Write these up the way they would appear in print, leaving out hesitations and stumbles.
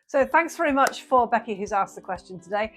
So thanks very much for Becky who's asked the question today.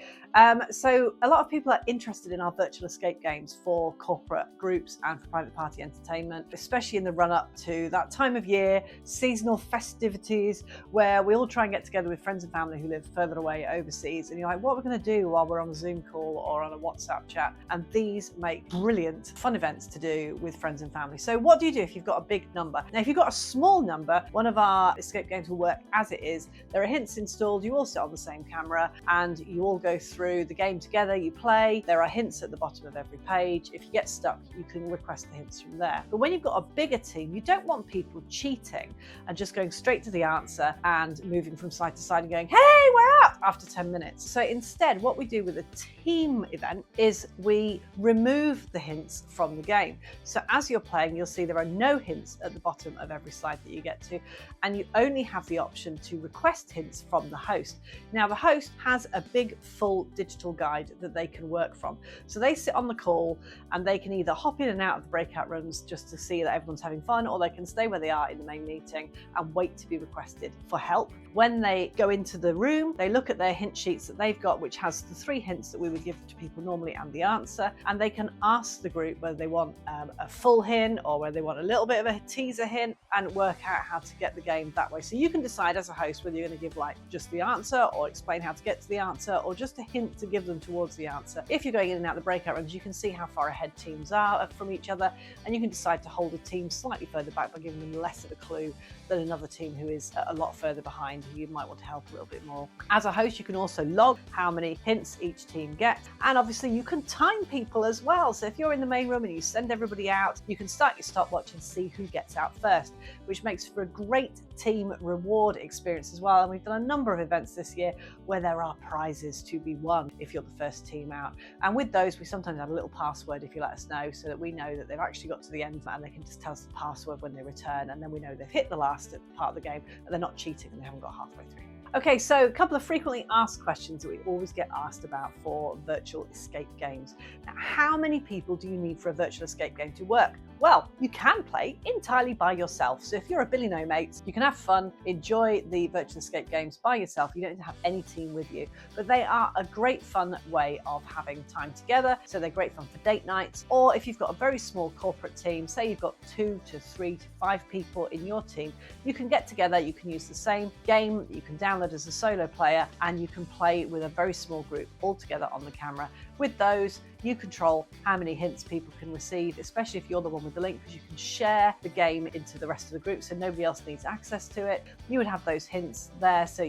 So a lot of people are interested in our virtual escape games for corporate groups and for private party entertainment, especially in the run up to that time of year, seasonal festivities, where we all try and get together with friends and family who live further away overseas. And you're like, what are we going to do while we're on a Zoom call or on a WhatsApp chat? And these make brilliant fun events to do with friends and family. So what do you do if you've got a big number? Now, if you've got a small number, one of our escape games will work as it is. There are hints installed, you all sit on the same camera and you all go through the game together, you play. There are hints at the bottom of every page. If you get stuck, you can request the hints from there. But when you've got a bigger team, you don't want people cheating and just going straight to the answer and moving from side to side and going, hey, we're out after 10 minutes. So instead, what we do with a team event is we remove the hints from the game. So as you're playing, you'll see there are no hints at the bottom of every slide that you get to, and you only have the option to request hints from the host. Now, the host has a big full digital guide that they can work from. So they sit on the call and they can either hop in and out of the breakout rooms just to see that everyone's having fun, or they can stay where they are in the main meeting and wait to be requested for help. When they go into the room, they look at their hint sheets that they've got, which has the 3 hints that we would give to people normally and the answer, and they can ask the group whether they want a full hint or whether they want a little bit of a teaser hint and work out how to get the game that way. So you can decide as a host whether you're going to give like just the answer or explain how to get to the answer or just a hint to give them towards the answer. If you're going in and out the breakout rooms, you can see how far ahead teams are from each other, and you can decide to hold a team slightly further back by giving them less of a clue than another team who is a lot further behind, who you might want to help a little bit more. As a host, you can also log how many hints each team gets, and obviously you can time people as well. So if you're in the main room and you send everybody out, you can start your stopwatch and see who gets out first, which makes for a great team reward experience as well. And we've done a number of events this year where there are prizes to be won if you're the first team out. And with those, we sometimes have a little password if you let us know, so that we know that they've actually got to the end and they can just tell us the password when they return, and then we know they've hit the last part of the game and they're not cheating and they haven't got halfway through. Okay, so a couple of frequently asked questions that we always get asked about for virtual escape games. Now, how many people do you need for a virtual escape game to work? Well, you can play entirely by yourself. So if you're a Billy No Mates, you can have fun, enjoy the virtual escape games by yourself. You don't need to have any team with you, but they are a great fun way of having time together. So they're great fun for date nights, or if you've got a very small corporate team, say you've got 2 to 3 to 5 people in your team, you can get together, you can use the same game, you can download as a solo player, and you can play with a very small group all together on the camera. With those, you control how many hints people can receive, especially if you're the one with the link, because you can share the game into the rest of the group so nobody else needs access to it. You would have those hints there, so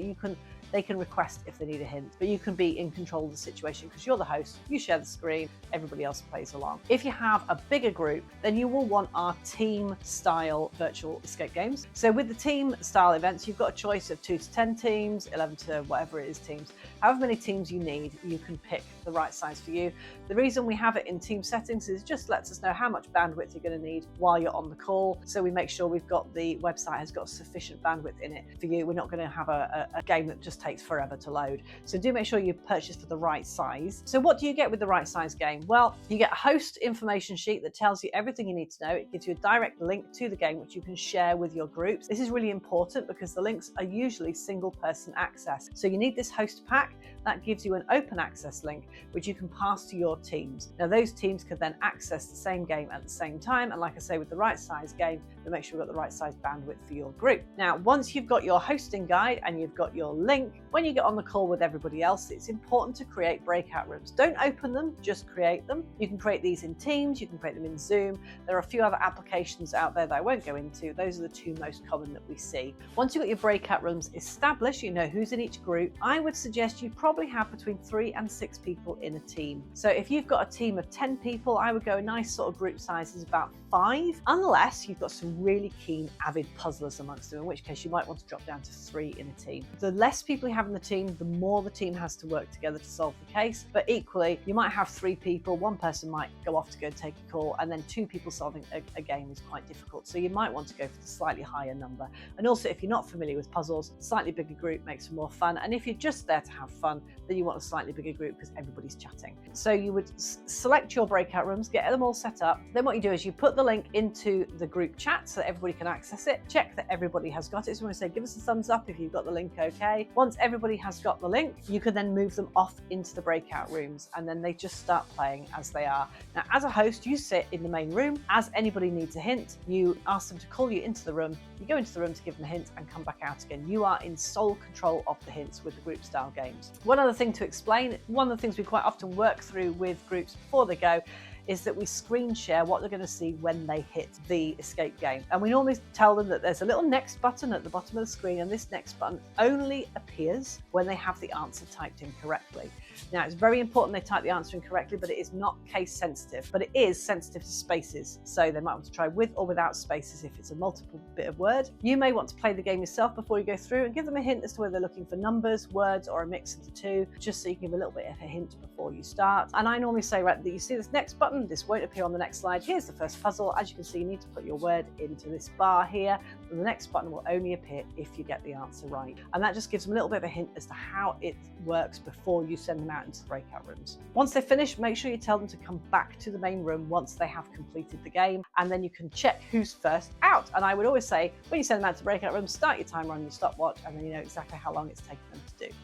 they can request if they need a hint, but you can be in control of the situation because you're the host, you share the screen, everybody else plays along. If you have a bigger group, then you will want our team style virtual escape games. So with the team style events, you've got a choice of 2 to 10 teams, 11 to whatever it is teams. However many teams you need, you can pick the right size for you. The reason we have it in team settings is just lets us know how much bandwidth you're going to need while you're on the call. So we make sure we've got the website has got sufficient bandwidth in it for you. We're not going to have a game that just takes forever to load. So do make sure you purchase for the right size. So what do you get with the right size game? Well, you get a host information sheet that tells you everything you need to know. It gives you a direct link to the game, which you can share with your groups. This is really important because the links are usually single person access. So you need this host pack that gives you an open access link, which you can pass to your teams. Now those teams can then access the same game at the same time. And like I say, with the right size game, we make sure we've got the right size bandwidth for your group. Now, once you've got your hosting guide and you've got your link, when you get on the call with everybody else, it's important to create breakout rooms. Don't open them, just create them. You can create these in Teams, you can create them in Zoom. There are a few other applications out there that I won't go into. Those are the 2 most common that we see. Once you've got your breakout rooms established, you know who's in each group, I would suggest you probably have between 3 and 6 people in a team. So if you've got a team of 10 people, I would go a nice sort of group size is about 5, unless you've got some really keen avid puzzlers amongst them, in which case you might want to drop down to 3 in a team. The less people you have in the team, the more the team has to work together to solve the case. But equally, you might have 3 people, one person might go off to go take a call, and then 2 people solving a game is quite difficult. So you might want to go for the slightly higher number. And also, if you're not familiar with puzzles, slightly bigger group makes for more fun. And if you're just there to have fun, then you want a slightly bigger group because everybody's chatting. So you would select your breakout rooms, get them all set up. Then what you do is you put the link into the group chat so that everybody can access it. Check that everybody has got it. So we want to say, give us a thumbs up if you've got the link okay. Once everybody has got the link, you can then move them off into the breakout rooms, and then they just start playing as they are. Now, as a host, you sit in the main room. As anybody needs a hint, you ask them to call you into the room. You go into the room to give them a hint and come back out again. You are in sole control of the hints with the group style games. One other thing to explain, one of the things we quite often work through with groups before they go, is that we screen share what they're going to see when they hit the escape game. And we normally tell them that there's a little next button at the bottom of the screen, and this next button only appears when they have the answer typed in correctly. Now, it's very important they type the answer in correctly, but it is not case sensitive, but it is sensitive to spaces. So they might want to try with or without spaces if it's a multiple bit of word. You may want to play the game yourself before you go through and give them a hint as to whether they're looking for numbers, words, or a mix of the two, just so you can give a little bit of a hint before you start. And I normally say, right, that you see this next button, this won't appear on the next slide. Here's the first puzzle. As you can see, you need to put your word into this bar here, and the next button will only appear if you get the answer right. And that just gives them a little bit of a hint as to how it works before you send them out into the breakout rooms. Once they've finished, make sure you tell them to come back to the main room once they have completed the game, and then you can check who's first out. And I would always say, when you send them out to the breakout rooms, start your timer on your stopwatch, and then you know exactly how long it's taken them to do.